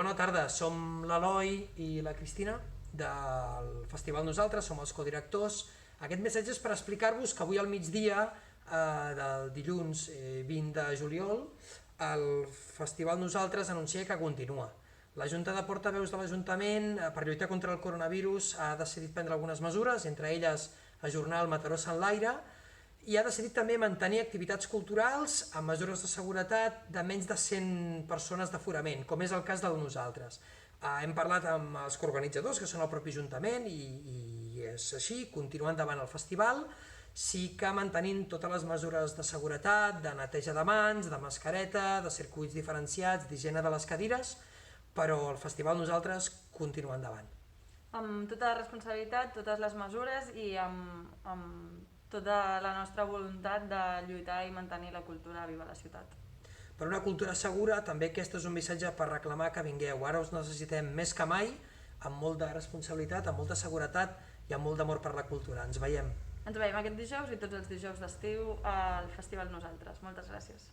Bona tarda, som l'Eloi i la Cristina del Festival Nosaltres, som els codirectors. Aquest missatge és per explicar-vos que avui al migdia del dilluns 20 de juliol el Festival Nosaltres anuncia que continua. La Junta de Portaveus de l'Ajuntament, per lluitar contra el coronavirus, ha decidit prendre algunes mesures, entre elles ajornar el Mataró Sant Laire, i ha decidit també mantenir activitats culturals amb mesures de seguretat de menys de 100 persones d'aforament, com és el cas del Nosaltres. Hem parlat amb els coorganitzadors, que són el propi Ajuntament, i és així, continua endavant el festival, sí que mantenint totes les mesures de seguretat, de neteja de mans, de mascareta, de circuits diferenciats, d'higiene de les cadires, però el festival Nosaltres continua endavant. Amb tota la responsabilitat, totes les mesures i amb tota la nostra voluntat de lluitar i mantenir la cultura viva a la ciutat. Per una cultura segura, també aquest és un missatge per reclamar que vingueu. Ara us necessitem més que mai, amb molta responsabilitat, amb molta seguretat i amb molt d'amor per la cultura. Ens veiem. Ens veiem aquest dijous i tots els dijous d'estiu al Festival Nosaltres. Moltes gràcies.